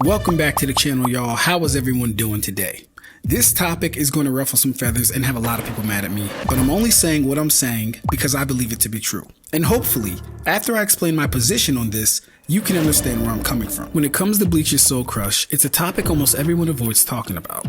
Welcome back to the channel, y'all. How is everyone doing today? This topic is going to ruffle some feathers and have a lot of people mad at me, but I'm only saying what I'm saying because I believe it to be true. And hopefully, after I explain my position on this, you can understand where I'm coming from. When it comes to Bleach Soul Crush, it's a topic almost everyone avoids talking about.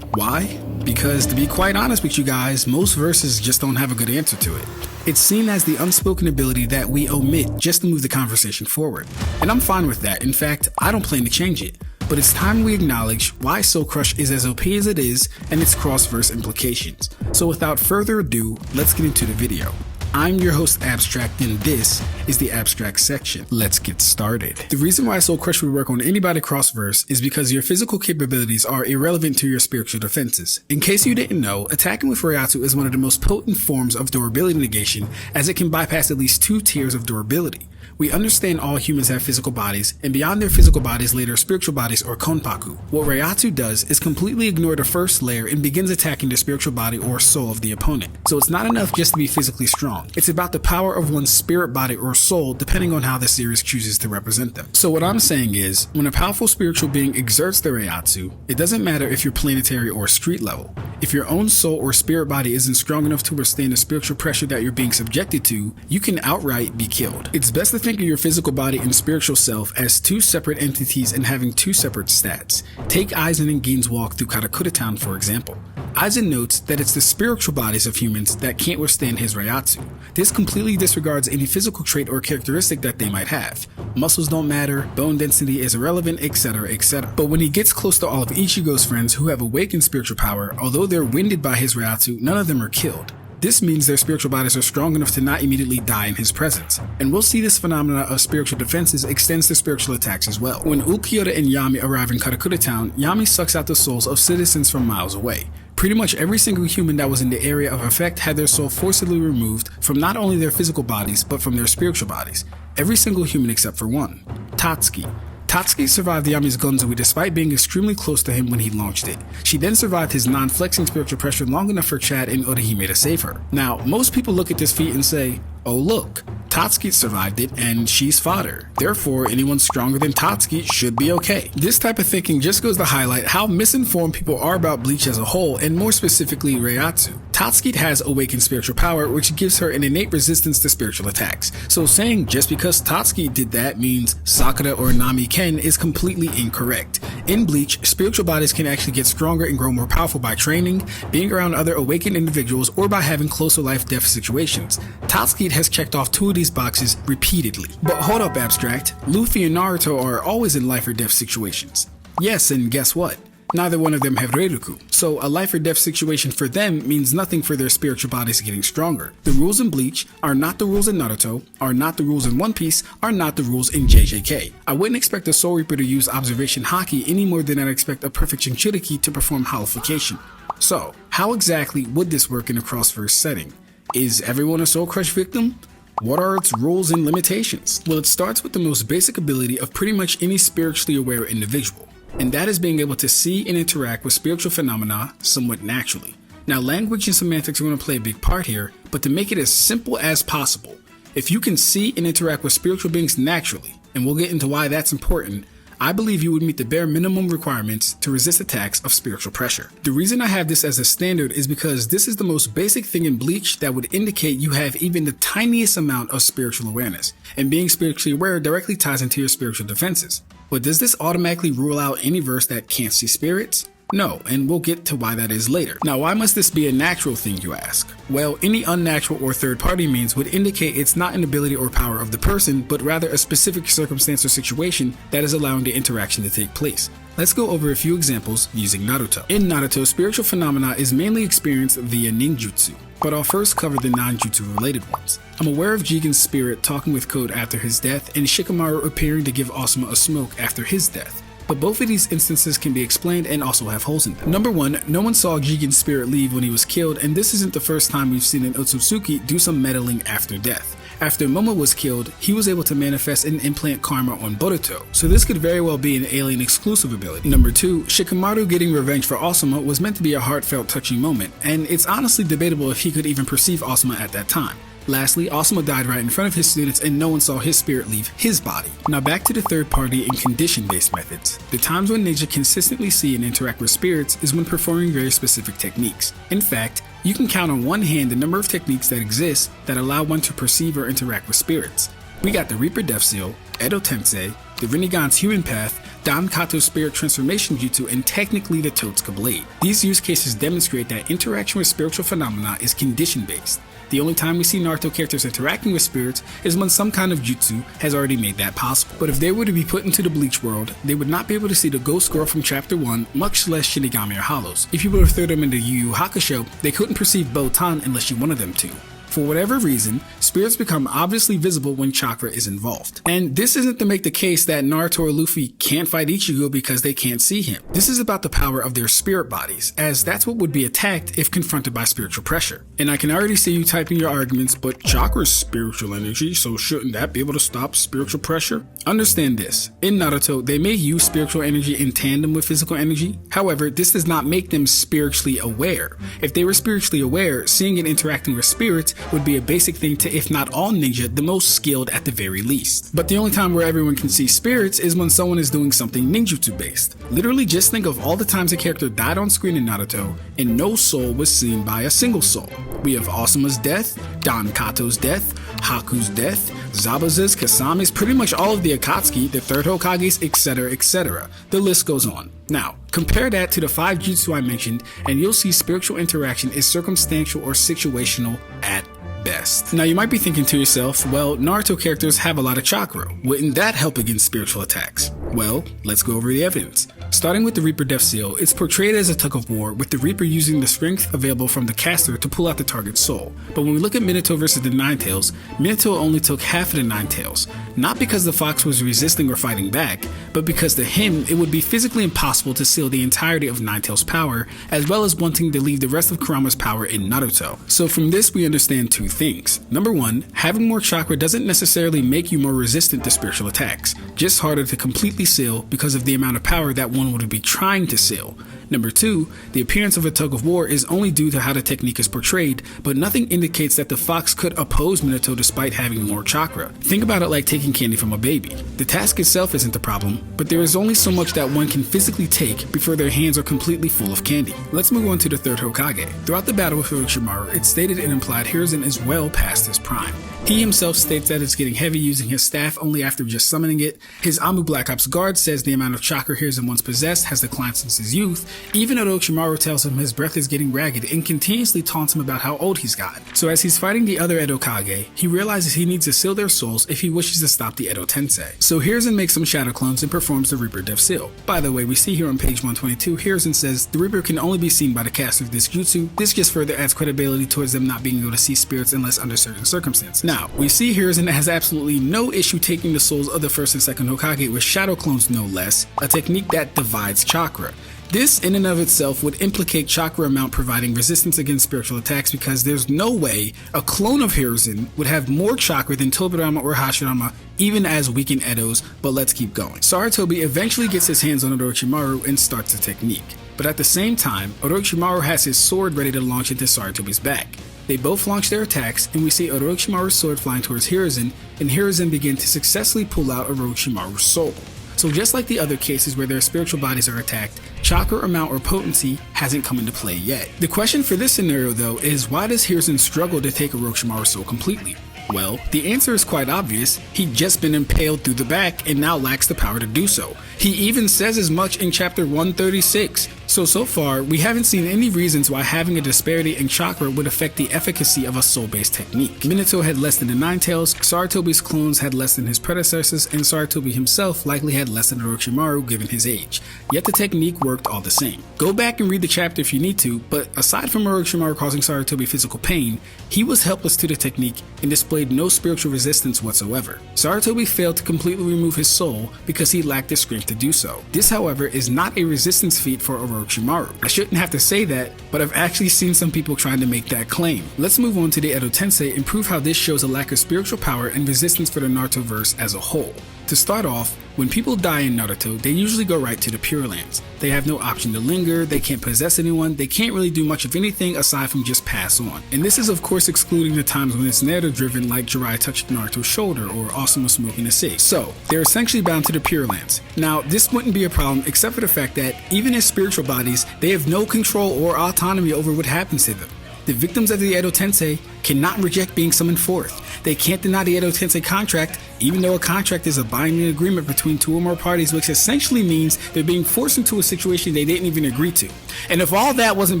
Why? Because to be quite honest with you guys, most verses just don't have a good answer to it. It's seen as the unspoken ability that we omit just to move the conversation forward. And I'm fine with that. In fact, I don't plan to change it. But it's time we acknowledge why Soul Crush is as OP as it is and its cross-verse implications. So without further ado, let's get into the video. I'm your host Ab-Stract and this is the Ab-Stract section. Let's get started. The reason why Soul Crush would work on anybody cross-verse is because your physical capabilities are irrelevant to your spiritual defenses. In case you didn't know, attacking with Reiatsu is one of the most potent forms of durability negation as it can bypass at least 2 tiers of durability. We understand all humans have physical bodies, and beyond their physical bodies lay their spiritual bodies or konpaku. What Reiatsu does is completely ignore the first layer and begins attacking the spiritual body or soul of the opponent. So it's not enough just to be physically strong. It's about the power of one's spirit body or soul depending on how the series chooses to represent them. So what I'm saying is, when a powerful spiritual being exerts their Reiatsu, it doesn't matter if you're planetary or street level. If your own soul or spirit body isn't strong enough to withstand the spiritual pressure that you're being subjected to, you can outright be killed. It's best to think of your physical body and spiritual self as 2 separate entities and having 2 separate stats. Take Aizen and Gin's walk through Karakura Town for example. Aizen notes that it's the spiritual bodies of humans that can't withstand his Reiatsu. This completely disregards any physical trait or characteristic that they might have. Muscles don't matter, bone density is irrelevant, etc, etc. But when he gets close to all of Ichigo's friends who have awakened spiritual power, although they're winded by his Reiatsu, none of them are killed. This means their spiritual bodies are strong enough to not immediately die in his presence. And we'll see this phenomena of spiritual defenses extends to spiritual attacks as well. When Ulquiorra and Yammy arrive in Karakura Town, Yammy sucks out the souls of citizens from miles away. Pretty much every single human that was in the area of effect had their soul forcibly removed from not only their physical bodies, but from their spiritual bodies. Every single human except for one, Tatsuki. Tatsuki survived Yammy's Gonzui despite being extremely close to him when he launched it. She then survived his non-flexing spiritual pressure long enough for Chad and Orihime to save her. Now, most people look at this feat and say, oh look, Tatsuki survived it and she's fodder. Therefore, anyone stronger than Tatsuki should be okay. This type of thinking just goes to highlight how misinformed people are about Bleach as a whole and more specifically Reiatsu. Tatsuki has awakened spiritual power which gives her an innate resistance to spiritual attacks. So saying just because Tatsuki did that means Sakura or Nami can is completely incorrect. In Bleach, spiritual bodies can actually get stronger and grow more powerful by training, being around other awakened individuals, or by having closer life-death situations. Tatsuki has checked off 2 of these boxes repeatedly. But hold up, Ab-Stract. Luffy and Naruto are always in life or death situations. Yes, and guess what? Neither one of them have Reiruku, so a life or death situation for them means nothing for their spiritual bodies getting stronger. The rules in Bleach are not the rules in Naruto, are not the rules in One Piece, are not the rules in JJK. I wouldn't expect a Soul Reaper to use observation Haki any more than I'd expect a perfect Jinchuriki to perform holification. So, how exactly would this work in a cross-verse setting? Is everyone a Soul Crush victim? What are its rules and limitations? Well, it starts with the most basic ability of pretty much any spiritually aware individual. And that is being able to see and interact with spiritual phenomena somewhat naturally. Now, language and semantics are going to play a big part here, but to make it as simple as possible, if you can see and interact with spiritual beings naturally, and we'll get into why that's important, I believe you would meet the bare minimum requirements to resist attacks of spiritual pressure. The reason I have this as a standard is because this is the most basic thing in Bleach that would indicate you have even the tiniest amount of spiritual awareness, and being spiritually aware directly ties into your spiritual defenses. But does this automatically rule out any verse that can't see spirits? No, and we'll get to why that is later. Now, why must this be a natural thing, you ask? Well, any unnatural or third-party means would indicate it's not an ability or power of the person, but rather a specific circumstance or situation that is allowing the interaction to take place. Let's go over a few examples using Naruto. In Naruto, spiritual phenomena is mainly experienced via ninjutsu, but I'll first cover the non-jutsu related ones. I'm aware of Jigen's spirit talking with Code after his death and Shikamaru appearing to give Asuma a smoke after his death. But both of these instances can be explained and also have holes in them. Number 1, no one saw Jigen's spirit leave when he was killed, and this isn't the first time we've seen an Otsutsuki do some meddling after death. After Momo was killed, he was able to manifest and implant karma on Boruto, so this could very well be an alien exclusive ability. Number 2, Shikamaru getting revenge for Asuma was meant to be a heartfelt touching moment, and it's honestly debatable if he could even perceive Asuma at that time. Lastly, Asuma died right in front of his students and no one saw his spirit leave his body. Now back to the third party and condition-based methods. The times when ninja consistently see and interact with spirits is when performing very specific techniques. In fact, you can count on one hand the number of techniques that exist that allow one to perceive or interact with spirits. We got the Reaper Death Seal, Edo Tensei, the Rinnegan's Human Path, Dan Kato's Spirit Transformation Jutsu, and technically the Totsuka Blade. These use cases demonstrate that interaction with spiritual phenomena is condition-based. The only time we see Naruto characters interacting with spirits is when some kind of jutsu has already made that possible. But if they were to be put into the Bleach world, they would not be able to see the Ghost Girl from Chapter 1, much less Shinigami or Hollows. If you were to throw them into Yu Yu Hakusho, they couldn't perceive Botan unless you wanted them to. For whatever reason, spirits become obviously visible when chakra is involved. And this isn't to make the case that Naruto or Luffy can't fight Ichigo because they can't see him. This is about the power of their spirit bodies, as that's what would be attacked if confronted by spiritual pressure. And I can already see you typing your arguments, but chakra's spiritual energy, so shouldn't that be able to stop spiritual pressure? Understand this, in Naruto, they may use spiritual energy in tandem with physical energy. However, this does not make them spiritually aware. If they were spiritually aware, seeing and interacting with spirits would be a basic thing to, if not all ninja, the most skilled at the very least. But the only time where everyone can see spirits is when someone is doing something ninjutsu based. Literally just think of all the times a character died on screen in Naruto and no soul was seen by a single soul. We have Asuma's death, Dan Kato's death, Haku's death, Zabuza's, Kasame's, pretty much all of the Akatsuki, the third Hokage's, etc, etc. The list goes on. Now, compare that to the 5 jutsu I mentioned and you'll see spiritual interaction is circumstantial or situational at best. Now you might be thinking to yourself, well, Naruto characters have a lot of chakra. Wouldn't that help against spiritual attacks? Well, let's go over the evidence. Starting with the Reaper Death Seal, it's portrayed as a tug-of-war with the Reaper using the strength available from the caster to pull out the target's soul. But when we look at Minato versus the Nine Tails, Minato only took half of the Nine Tails. Not because the fox was resisting or fighting back, but because to him it would be physically impossible to seal the entirety of Nine Tails' power, as well as wanting to leave the rest of Kurama's power in Naruto. So from this we understand two things. Number one, having more chakra doesn't necessarily make you more resistant to spiritual attacks, just harder to completely seal because of the amount of power that one would be trying to seal. Number two, the appearance of a tug-of-war is only due to how the technique is portrayed, but nothing indicates that the fox could oppose Minato despite having more chakra. Think about it like taking candy from a baby. The task itself isn't the problem, but there is only so much that one can physically take before their hands are completely full of candy. Let's move on to the third Hokage. Throughout the battle with Orochimaru, it's stated and implied Hiruzen is well past his prime. He himself states that it's getting heavy using his staff only after just summoning it. His Amu Black Ops guard says the amount of chakra Hiruzen once possessed has declined since his youth, even though Orochimaru tells him his breath is getting ragged and continuously taunts him about how old he's got. So as he's fighting the other Edo Kage, he realizes he needs to seal their souls if he wishes to stop the Edo Tensei. So Hiruzen makes some shadow clones and performs the Reaper Death Seal. By the way, we see here on page 122, Hiruzen says the Reaper can only be seen by the caster of this jutsu. This just further adds credibility towards them not being able to see spirits unless under certain circumstances. Now, we see Hiruzen has absolutely no issue taking the souls of the first and second Hokage with shadow clones no less, a technique that divides chakra. This in and of itself would implicate chakra amount providing resistance against spiritual attacks because there's no way a clone of Hiruzen would have more chakra than Tobirama or Hashirama even as weakened Edos, but let's keep going. Sarutobi eventually gets his hands on Orochimaru and starts the technique. But at the same time, Orochimaru has his sword ready to launch into Sarutobi's back. They both launch their attacks, and we see Orochimaru's sword flying towards Hiruzen, and Hiruzen begin to successfully pull out Orochimaru's soul. So just like the other cases where their spiritual bodies are attacked, chakra amount or potency hasn't come into play yet. The question for this scenario though is why does Hiruzen struggle to take Orochimaru's soul completely? Well, the answer is quite obvious. He'd just been impaled through the back and now lacks the power to do so. He even says as much in chapter 136. So far, we haven't seen any reasons why having a disparity in chakra would affect the efficacy of a soul-based technique. Minato had less than the Nine Tails, Sarutobi's clones had less than his predecessors, and Sarutobi himself likely had less than Orochimaru given his age. Yet the technique worked all the same. Go back and read the chapter if you need to, but aside from Orochimaru causing Sarutobi physical pain, he was helpless to the technique and displayed no spiritual resistance whatsoever. Sarutobi failed to completely remove his soul because he lacked the strength to do so. This, however, is not a resistance feat for Orochimaru. I shouldn't have to say that, but I've actually seen some people trying to make that claim. Let's move on to the Edo Tensei and prove how this shows a lack of spiritual power and resistance for the Naruto verse as a whole. To start off, When people die in Naruto, they usually go right to the Pure Lands. They have no option to linger, they can't possess anyone, they can't really do much of anything aside from just pass on. And this is of course excluding the times when it's narrative driven, like Jiraiya touched Naruto's shoulder or Asuma smoking a cig. So, they're essentially bound to the Pure Lands. Now, this wouldn't be a problem except for the fact that even as spiritual bodies, they have no control or autonomy over what happens to them. The victims of the Edo Tensei cannot reject being summoned forth. They can't deny the Edo Tensei contract, even though a contract is a binding agreement between two or more parties, which essentially means they're being forced into a situation they didn't even agree to. And if all that wasn't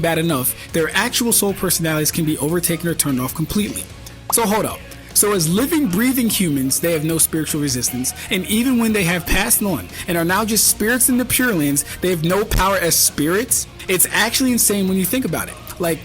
bad enough, their actual soul personalities can be overtaken or turned off completely. So hold up. So as living, breathing humans, they have no spiritual resistance, and even when they have passed on and are now just spirits in the Pure Lands, they have no power as spirits? It's actually insane when you think about it. Like,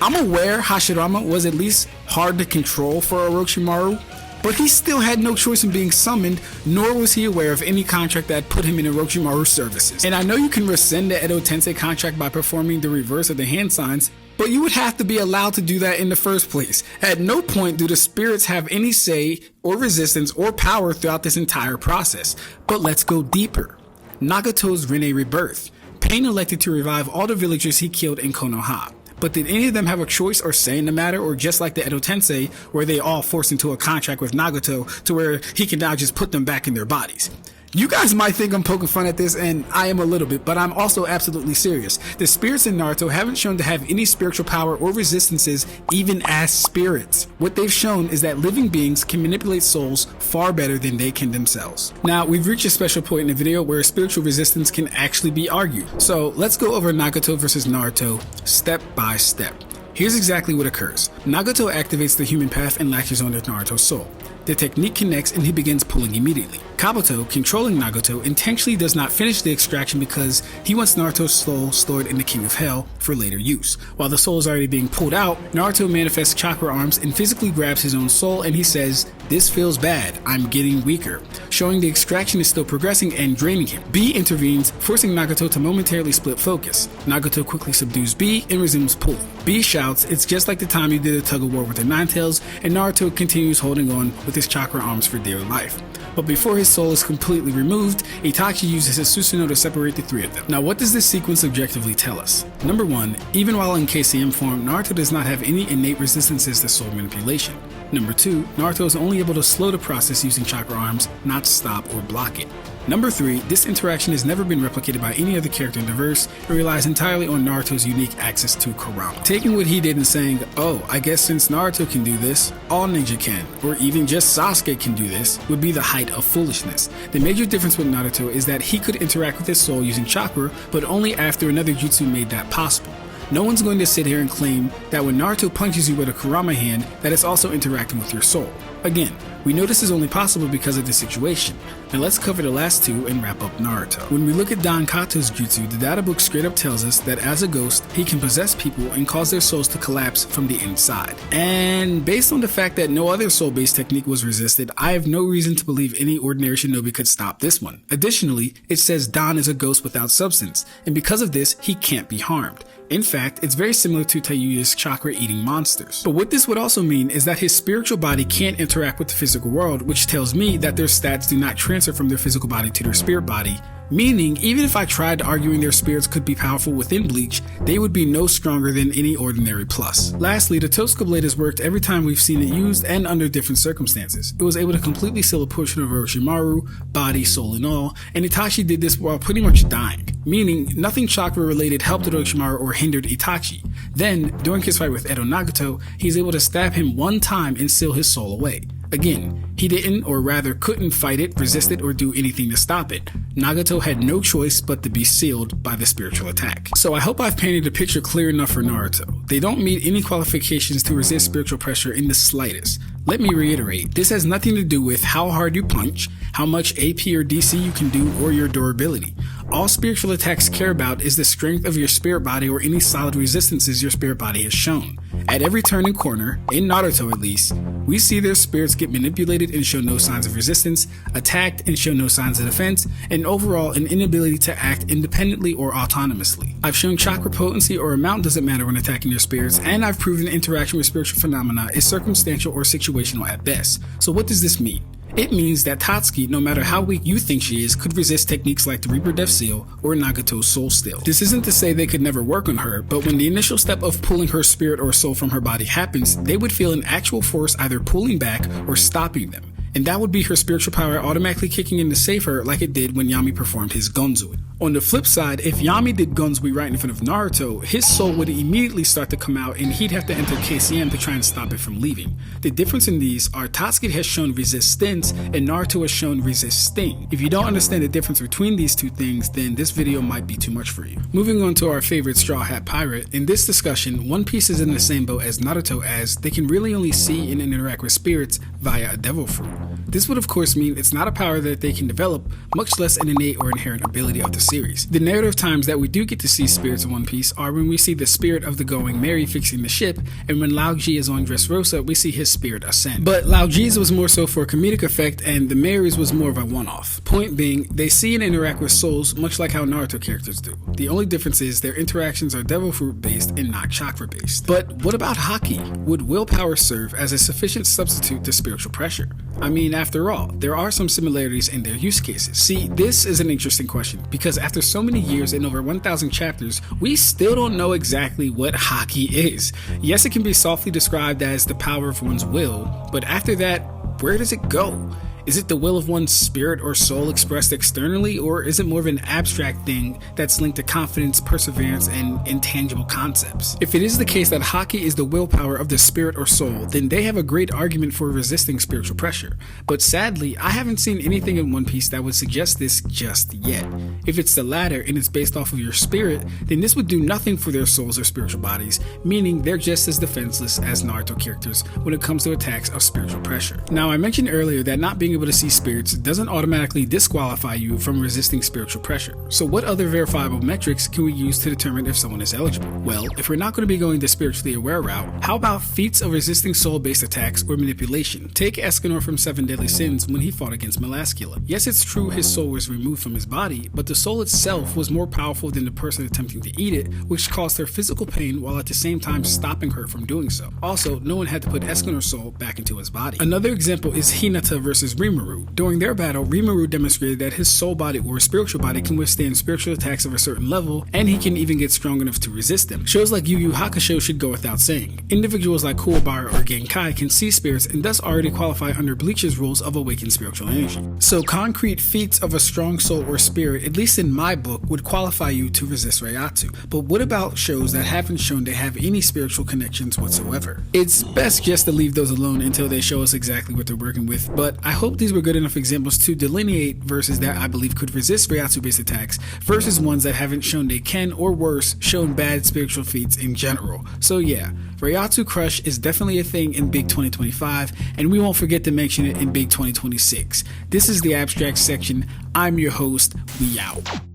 I'm aware Hashirama was at least hard to control for Orochimaru, but he still had no choice in being summoned, nor was he aware of any contract that put him in Orochimaru's services. And I know you can rescind the Edo Tensei contract by performing the reverse of the hand signs, but you would have to be allowed to do that in the first place. At no point do the spirits have any say or resistance or power throughout this entire process. But let's go deeper. Nagato's Rinne rebirth. Pain elected to revive all the villagers he killed in Konoha. But did any of them have a choice or say in the matter, or just like the Edo Tensei, were they all forced into a contract with Nagato to where he can now just put them back in their bodies? You guys might think I'm poking fun at this, and I am a little bit, but I'm also absolutely serious. The spirits in Naruto haven't shown to have any spiritual power or resistances even as spirits. What they've shown is that living beings can manipulate souls far better than they can themselves. Now, we've reached a special point in the video where spiritual resistance can actually be argued. So let's go over Nagato versus Naruto step by step. Here's exactly what occurs. Nagato activates the human path and latches onto Naruto's soul. The technique connects and he begins pulling immediately. Kabuto, controlling Nagato, intentionally does not finish the extraction because he wants Naruto's soul stored in the King of Hell for later use. While the soul is already being pulled out, Naruto manifests chakra arms and physically grabs his own soul, and he says, "This feels bad, I'm getting weaker," showing the extraction is still progressing and draining him. B intervenes, forcing Nagato to momentarily split focus. Nagato quickly subdues B and resumes pulling. B shouts, "It's just like the time you did a tug-of-war with the Nine Tails," and Naruto continues holding on with his chakra arms for dear life. But before his soul is completely removed, Itachi uses his Susanoo to separate the three of them. Now, what does this sequence objectively tell us? Number one, even while in KCM form, Naruto does not have any innate resistances to soul manipulation. Number two, Naruto is only able to slow the process using chakra arms, not stop or block it. Number three, this interaction has never been replicated by any other character in the verse. It relies entirely on Naruto's unique access to Kurama. Taking what he did and saying, "Oh, I guess since Naruto can do this, all ninja can, or even just Sasuke can do this," would be the height of foolishness. The major difference with Naruto is that he could interact with his soul using chakra, but only after another jutsu made that possible. No one's going to sit here and claim that when Naruto punches you with a Kurama hand, that it's also interacting with your soul. Again, we know this is only possible because of the situation. Now let's cover the last two and wrap up Naruto. When we look at Don Kato's jutsu, the data book straight up tells us that as a ghost, he can possess people and cause their souls to collapse from the inside. And based on the fact that no other soul-based technique was resisted, I have no reason to believe any ordinary shinobi could stop this one. Additionally, it says Don is a ghost without substance, and because of this, he can't be harmed. In fact, it's very similar to Taiyuya's chakra-eating monsters. But what this would also mean is that his spiritual body can't interact with the physical world, which tells me that their stats do not transfer from their physical body to their spirit body, meaning even if I tried arguing their spirits could be powerful within Bleach, they would be no stronger than any ordinary plus. Lastly, the Totsuka blade has worked every time we've seen it used and under different circumstances. It was able to completely seal a portion of Orochimaru, body, soul, and all, and Itachi did this while pretty much dying, meaning nothing chakra related helped Orochimaru or hindered Itachi. Then, during his fight with Edo Nagato, he's able to stab him one time and seal his soul away. Again, he didn't, or rather couldn't fight it, resist it, or do anything to stop it. Nagato had no choice but to be sealed by the spiritual attack. So I hope I've painted the picture clear enough for Naruto. They don't meet any qualifications to resist spiritual pressure in the slightest. Let me reiterate, this has nothing to do with how hard you punch, how much AP or DC you can do, or your durability. All spiritual attacks care about is the strength of your spirit body or any solid resistances your spirit body has shown. At every turn and corner, in Naruto at least, we see their spirits get manipulated and show no signs of resistance, attacked and show no signs of defense, and overall an inability to act independently or autonomously. I've shown chakra potency or amount doesn't matter when attacking your spirits, and I've proven interaction with spiritual phenomena is circumstantial or situational at best. So what does this mean? It means that Tatsuki, no matter how weak you think she is, could resist techniques like the Reaper Death Seal or Nagato's Soul Steal. This isn't to say they could never work on her, but when the initial step of pulling her spirit or soul from her body happens, they would feel an actual force either pulling back or stopping them. And that would be her spiritual power automatically kicking in to save her like it did when Yammy performed his Gonzui. On the flip side, if Yammy did Gonzui right in front of Naruto, his soul would immediately start to come out and he'd have to enter KCM to try and stop it from leaving. The difference in these are Tatsuki has shown resistance and Naruto has shown resisting. If you don't understand the difference between these two things, then this video might be too much for you. Moving on to our favorite Straw Hat Pirate, in this discussion, One Piece is in the same boat as Naruto as they can really only see and interact with spirits via a devil fruit. This would of course mean it's not a power that they can develop, much less an innate or inherent ability of the series. The narrative times that we do get to see spirits in One Piece are when we see the spirit of the Going Merry fixing the ship, and when Lao G is on Dressrosa, we see his spirit ascend. But Lao G's was more so for comedic effect, and the Merry's was more of a one-off. Point being, they see and interact with souls much like how Naruto characters do. The only difference is their interactions are devil fruit based and not chakra based. But what about Haki? Would willpower serve as a sufficient substitute to spiritual pressure? I mean, after all, there are some similarities in their use cases. See, this is an interesting question, because after so many years and over 1,000 chapters, we still don't know exactly what Haki is. Yes, it can be softly described as the power of one's will, but after that, where does it go? Is it the will of one's spirit or soul expressed externally, or is it more of an abstract thing that's linked to confidence, perseverance, and intangible concepts? If it is the case that Haki is the willpower of the spirit or soul, then they have a great argument for resisting spiritual pressure. But sadly, I haven't seen anything in One Piece that would suggest this just yet. If it's the latter and it's based off of your spirit, then this would do nothing for their souls or spiritual bodies, meaning they're just as defenseless as Naruto characters when it comes to attacks of spiritual pressure. Now, I mentioned earlier that not being able to see spirits doesn't automatically disqualify you from resisting spiritual pressure. So what other verifiable metrics can we use to determine if someone is eligible? Well, if we're not going to be going the spiritually aware route, how about feats of resisting soul-based attacks or manipulation? Take Escanor from Seven Deadly Sins when he fought against Melascula. Yes, it's true his soul was removed from his body, but the soul itself was more powerful than the person attempting to eat it, which caused her physical pain while at the same time stopping her from doing so. Also, no one had to put Escanor's soul back into his body. Another example is Hinata versus Rimuru. During their battle, Rimuru demonstrated that his soul body or spiritual body can withstand spiritual attacks of a certain level, and he can even get strong enough to resist them. Shows like Yu Yu Hakusho should go without saying. Individuals like Kuwabara or Genkai can see spirits and thus already qualify under Bleach's rules of awakened spiritual energy. So concrete feats of a strong soul or spirit, at least in my book, would qualify you to resist Reiatsu. But what about shows that haven't shown they have any spiritual connections whatsoever? It's best just to leave those alone until they show us exactly what they're working with, but I hope these were good enough examples to delineate verses that I believe could resist Reiatsu based attacks versus ones that haven't shown they can, or worse, shown bad spiritual feats in general. So yeah, Reiatsu Crush is definitely a thing in Big 2025, and we won't forget to mention it in Big 2026. This is the Ab-Stract section. I'm your host. We out.